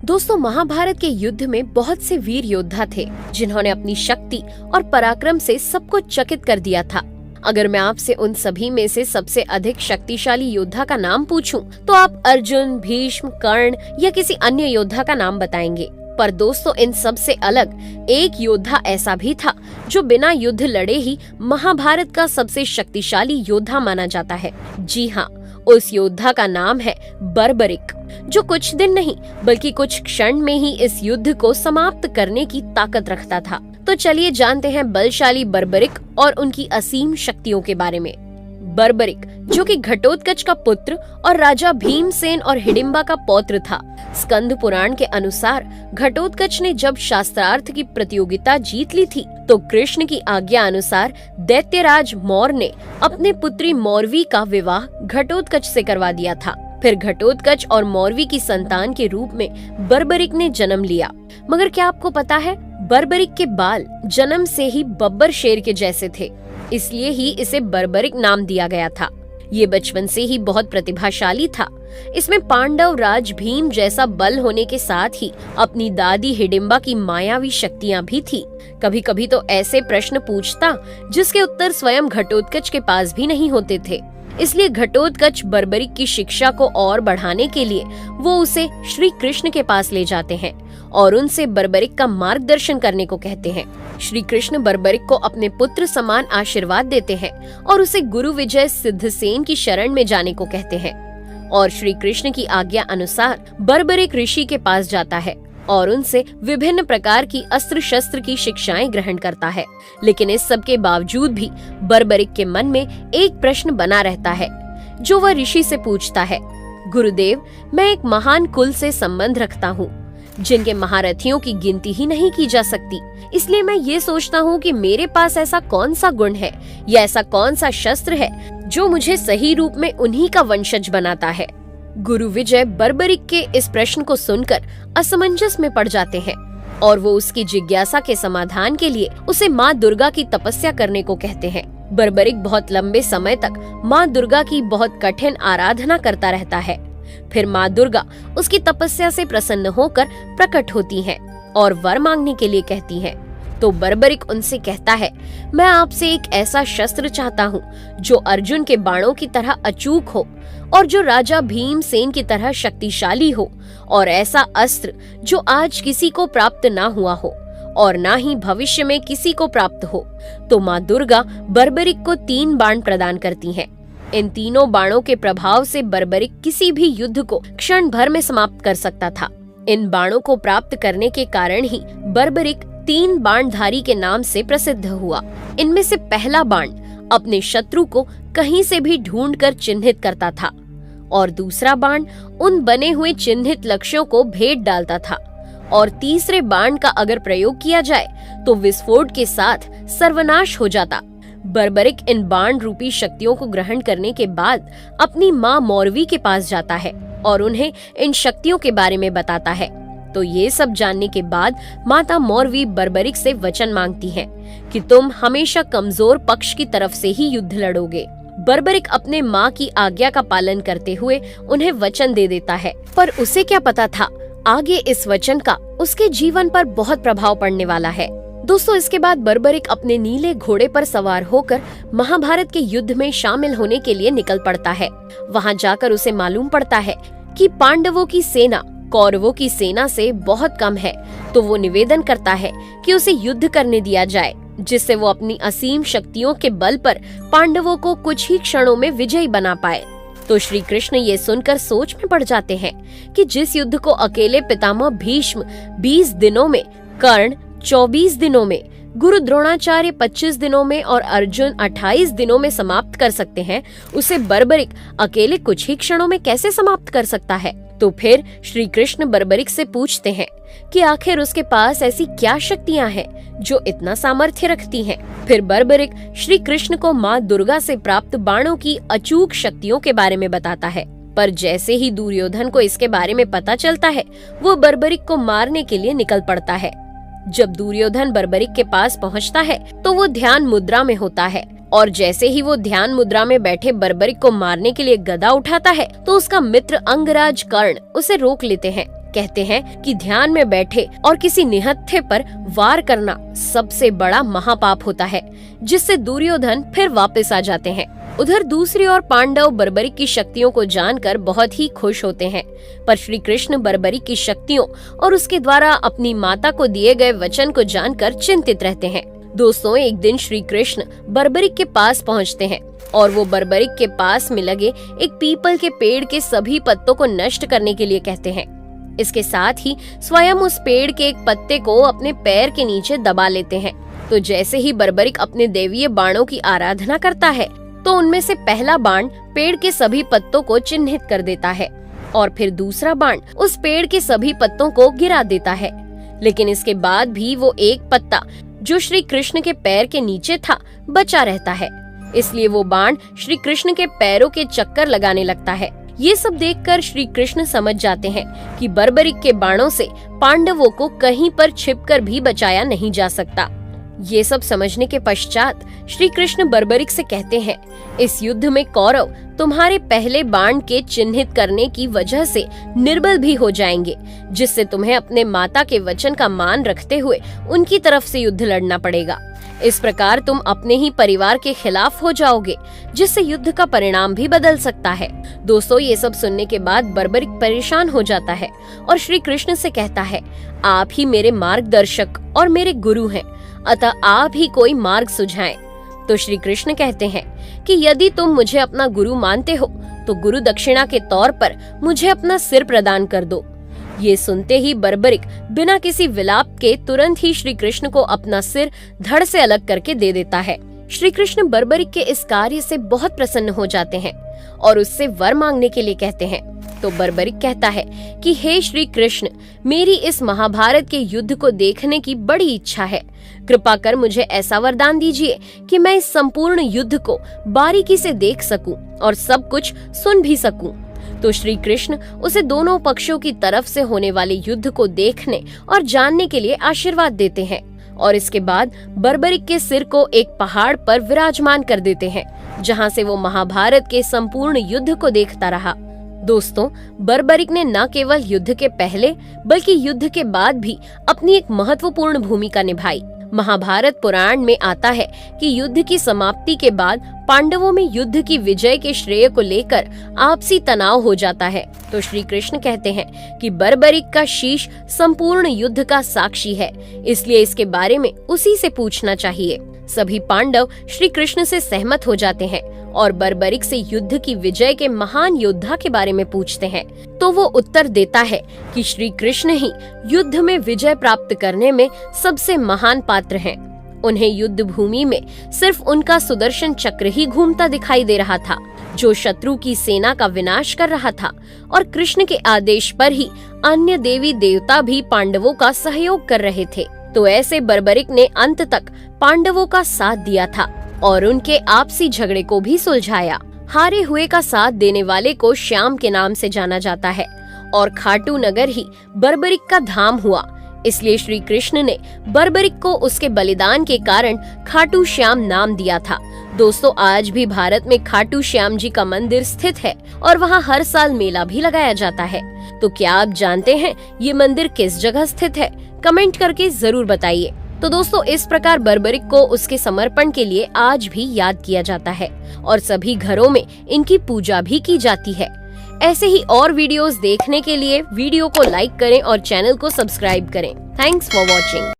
दोस्तों, महाभारत के युद्ध में बहुत से वीर योद्धा थे जिन्होंने अपनी शक्ति और पराक्रम से सबको चकित कर दिया था। अगर मैं आपसे उन सभी में से सबसे अधिक शक्तिशाली योद्धा का नाम पूछूं, तो आप अर्जुन, भीष्म, कर्ण या किसी अन्य योद्धा का नाम बताएंगे। पर दोस्तों, इन सब से अलग एक योद्धा ऐसा भी था जो बिना युद्ध लड़े ही महाभारत का सबसे शक्तिशाली योद्धा माना जाता है। जी हाँ, उस योद्धा का नाम है बर्बरिक, जो कुछ दिन नहीं बल्कि कुछ क्षण में ही इस युद्ध को समाप्त करने की ताकत रखता था। तो चलिए जानते हैं बलशाली बर्बरिक और उनकी असीम शक्तियों के बारे में। बर्बरिक, जो कि घटोत्कच का पुत्र और राजा भीमसेन और हिडिंबा का पौत्र था। स्कंद पुराण के अनुसार घटोत्कच ने जब शास्त्रार्थ की प्रतियोगिता जीत ली थी, तो कृष्ण की आज्ञा अनुसार दैत्यराज मौर्य ने अपने पुत्री मौरवी का विवाह घटोत्कच से करवा दिया था। फिर घटोत्कच और मौरवी की संतान के रूप में बर्बरिक ने जन्म लिया। मगर क्या आपको पता है, बर्बरिक के बाल जन्म से ही बब्बर शेर के जैसे थे, इसलिए ही इसे बर्बरिक नाम दिया गया था। ये बचपन से ही बहुत प्रतिभाशाली था। इसमें पांडव राज भीम जैसा बल होने के साथ ही अपनी दादी हिडिंबा की मायावी शक्तियां भी थी। कभी कभी तो ऐसे प्रश्न पूछता जिसके उत्तर स्वयं घटोत्कच के पास भी नहीं होते थे। इसलिए घटोत्कच बर्बरिक की शिक्षा को और बढ़ाने के लिए वो उसे श्री कृष्ण के पास ले जाते हैं और उनसे बर्बरिक का मार्गदर्शन करने को कहते हैं। श्री कृष्ण बर्बरिक को अपने पुत्र समान आशीर्वाद देते हैं और उसे गुरु विजय सिद्धसेन की शरण में जाने को कहते हैं। और श्री कृष्ण की आज्ञा अनुसार बर्बरिक ऋषि के पास जाता है और उनसे विभिन्न प्रकार की अस्त्र शस्त्र की शिक्षाएं ग्रहण करता है। लेकिन इस सब के बावजूद भी बर्बरिक के मन में एक प्रश्न बना रहता है, जो वह ऋषि से पूछता है, गुरुदेव, मैं एक महान कुल से संबंध रखता हूँ जिनके महारथियों की गिनती ही नहीं की जा सकती। इसलिए मैं ये सोचता हूँ कि मेरे पास ऐसा कौन सा गुण है या ऐसा कौन सा शस्त्र है जो मुझे सही रूप में उन्हीं का वंशज बनाता है। गुरु विजय बर्बरिक के इस प्रश्न को सुनकर असमंजस में पड़ जाते हैं और वो उसकी जिज्ञासा के समाधान के लिए उसे माँ दुर्गा की तपस्या करने को कहते हैं। बर्बरिक बहुत लंबे समय तक माँ दुर्गा की बहुत कठिन आराधना करता रहता है। फिर माँ दुर्गा उसकी तपस्या से प्रसन्न होकर प्रकट होती हैं और वर मांगने के लिए कहती हैं। तो बर्बरिक उनसे कहता है, मैं आपसे एक ऐसा शस्त्र चाहता हूँ जो अर्जुन के बाणों की तरह अचूक हो और जो राजा भीमसेन की तरह शक्तिशाली हो, और ऐसा अस्त्र जो आज किसी को प्राप्त ना हुआ हो और ना ही भविष्य में किसी को प्राप्त हो। तो माँ दुर्गा बर्बरिक को 3 बाण प्रदान करती हैं। इन तीनों बाणों के प्रभाव से बर्बरिक किसी भी युद्ध को क्षण भर में समाप्त कर सकता था। इन बाणों को प्राप्त करने के कारण ही बर्बरिक 3 बाणधारी के नाम से प्रसिद्ध हुआ। इनमें से पहला बाण अपने शत्रु को कहीं से भी ढूंढकर चिन्हित करता था और दूसरा बाण उन बने हुए चिन्हित लक्ष्यों को भेद डालता था, और तीसरे बाण का अगर प्रयोग किया जाए तो विस्फोट के साथ सर्वनाश हो जाता। बर्बरिक इन बाण रूपी शक्तियों को ग्रहण करने के बाद अपनी माँ मौरवी के पास जाता है और उन्हें इन शक्तियों के बारे में बताता है। तो ये सब जानने के बाद माता मौरवी बर्बरिक से वचन मांगती हैं कि तुम हमेशा कमजोर पक्ष की तरफ से ही युद्ध लड़ोगे। बर्बरिक अपने माँ की आज्ञा का पालन करते हुए उन्हें वचन दे देता है, पर उसे क्या पता था आगे इस वचन का उसके जीवन पर बहुत प्रभाव पड़ने वाला है। दोस्तों, इसके बाद बर्बरिक अपने नीले घोड़े पर सवार होकर महाभारत के युद्ध में शामिल होने के लिए निकल पड़ता है। वहाँ जाकर उसे मालूम पड़ता है कि पांडवों की सेना कौरवों की सेना से बहुत कम है। तो वो निवेदन करता है कि उसे युद्ध करने दिया जाए, जिससे वो अपनी असीम शक्तियों के बल पर पांडवों को कुछ ही क्षणों में विजयी बना पाए। तो श्री कृष्ण ये सुनकर सोच में पड़ जाते हैं कि जिस युद्ध को अकेले पितामह भीष्म 20 दिनों में, कर्ण 24 दिनों में, गुरु द्रोणाचार्य 25 दिनों में और अर्जुन 28 दिनों में समाप्त कर सकते हैं, उसे बर्बरिक अकेले कुछ ही क्षणों में कैसे समाप्त कर सकता है। तो फिर श्री कृष्ण बर्बरिक से पूछते हैं कि आखिर उसके पास ऐसी क्या शक्तियां हैं जो इतना सामर्थ्य रखती हैं। फिर बर्बरिक श्री कृष्ण को माँ दुर्गा से प्राप्त बाणों की अचूक शक्तियों के बारे में बताता है। पर जैसे ही दुर्योधन को इसके बारे में पता चलता है, वो बर्बरिक को मारने के लिए निकल पड़ता है। जब दुर्योधन बर्बरिक के पास पहुंचता है तो वो ध्यान मुद्रा में होता है और जैसे ही वो ध्यान मुद्रा में बैठे बर्बरिक को मारने के लिए गदा उठाता है तो उसका मित्र अंगराज कर्ण उसे रोक लेते हैं कहते हैं कि ध्यान में बैठे और किसी निहत्थे पर वार करना सबसे बड़ा महापाप होता है, जिससे दुर्योधन फिर वापस आ जाते हैं। उधर दूसरी ओर पांडव बर्बरिक की शक्तियों को जानकर बहुत ही खुश होते हैं, पर श्री कृष्ण बर्बरिक की शक्तियों और उसके द्वारा अपनी माता को दिए गए वचन को जानकर चिंतित रहते हैं। दोस्तों, एक दिन श्री कृष्ण बर्बरिक के पास पहुंचते हैं और वो बर्बरिक के पास में लगे एक पीपल के पेड़ के सभी पत्तों को नष्ट करने के लिए कहते हैं। इसके साथ ही स्वयं उस पेड़ के एक पत्ते को अपने पैर के नीचे दबा लेते हैं। तो जैसे ही बर्बरिक अपने दैवीय बाणों की आराधना करता है, तो उनमें से पहला बाण पेड़ के सभी पत्तों को चिन्हित कर देता है और फिर दूसरा बाण उस पेड़ के सभी पत्तों को गिरा देता है। लेकिन इसके बाद भी वो एक पत्ता जो श्री कृष्ण के पैर के नीचे था बचा रहता है, इसलिए वो बाण श्री कृष्ण के पैरों के चक्कर लगाने लगता है। ये सब देखकर श्री कृष्ण समझ जाते हैं कि बर्बरिक के बाणों से पांडवों को कहीं पर छिपकर भी बचाया नहीं जा सकता। ये सब समझने के पश्चात श्री कृष्ण बर्बरिक से कहते हैं, इस युद्ध में कौरव तुम्हारे पहले बाण के चिन्हित करने की वजह से निर्बल भी हो जाएंगे, जिससे तुम्हें अपने माता के वचन का मान रखते हुए उनकी तरफ से युद्ध लड़ना पड़ेगा। इस प्रकार तुम अपने ही परिवार के खिलाफ हो जाओगे, जिससे युद्ध का परिणाम भी बदल सकता है। दोस्तों, ये सब सुनने के बाद बर्बरिक परेशान हो जाता है और श्री कृष्ण से कहता है, आप ही मेरे मार्गदर्शक और मेरे गुरु हैं, अतः आप ही कोई मार्ग सुझाएं। तो श्री कृष्ण कहते हैं कि यदि तुम मुझे अपना गुरु मानते हो तो गुरु दक्षिणा के तौर पर मुझे अपना सिर प्रदान कर दो। ये सुनते ही बर्बरिक बिना किसी विलाप के तुरंत ही श्री कृष्ण को अपना सिर धड़ से अलग करके दे देता है। श्री कृष्ण बर्बरिक के इस कार्य से बहुत प्रसन्न हो जाते हैं और उससे वर मांगने के लिए कहते हैं। तो बर्बरिक कहता है कि हे श्री कृष्ण, मेरी इस महाभारत के युद्ध को देखने की बड़ी इच्छा है। कृपा कर मुझे ऐसा वरदान दीजिए कि मैं इस संपूर्ण युद्ध को बारीकी से देख सकूं और सब कुछ सुन भी सकूं। तो श्री कृष्ण उसे दोनों पक्षों की तरफ से होने वाले युद्ध को देखने और जानने के लिए आशीर्वाद देते हैं और इसके बाद बर्बरिक के सिर को एक पहाड़ पर विराजमान कर देते हैं, जहां से वो महाभारत के संपूर्ण युद्ध को देखता रहा। दोस्तों, बर्बरिक ने न केवल युद्ध के पहले बल्कि युद्ध के बाद भी अपनी एक महत्वपूर्ण भूमिका निभाई। महाभारत पुराण में आता है कि युद्ध की समाप्ति के बाद पांडवों में युद्ध की विजय के श्रेय को लेकर आपसी तनाव हो जाता है। तो श्री कृष्ण कहते हैं कि बर्बरिक का शीश संपूर्ण युद्ध का साक्षी है, इसलिए इसके बारे में उसी से पूछना चाहिए। सभी पांडव श्री कृष्ण से सहमत हो जाते हैं और बर्बरिक से युद्ध की विजय के महान योद्धा के बारे में पूछते हैं। तो वो उत्तर देता है कि श्री कृष्ण ही युद्ध में विजय प्राप्त करने में सबसे महान पात्र हैं। उन्हें युद्ध भूमि में सिर्फ उनका सुदर्शन चक्र ही घूमता दिखाई दे रहा था, जो शत्रु की सेना का विनाश कर रहा था, और कृष्ण के आदेश पर ही अन्य देवी देवता भी पांडवों का सहयोग कर रहे थे। तो ऐसे बर्बरिक ने अंत तक पांडवों का साथ दिया था और उनके आपसी झगड़े को भी सुलझाया। हारे हुए का साथ देने वाले को श्याम के नाम से जाना जाता है और खाटू नगर ही बर्बरिक का धाम हुआ। इसलिए श्री कृष्ण ने बर्बरिक को उसके बलिदान के कारण खाटू श्याम नाम दिया था। दोस्तों, आज भी भारत में खाटू श्याम जी का मंदिर स्थित है और वहाँ हर साल मेला भी लगाया जाता है। तो क्या आप जानते हैं ये मंदिर किस जगह स्थित है? कमेंट करके जरूर बताइए। तो दोस्तों, इस प्रकार बर्बरिक को उसके समर्पण के लिए आज भी याद किया जाता है और सभी घरों में इनकी पूजा भी की जाती है। ऐसे ही और वीडियोस देखने के लिए वीडियो को लाइक करें और चैनल को सब्सक्राइब करें। Thanks for watching.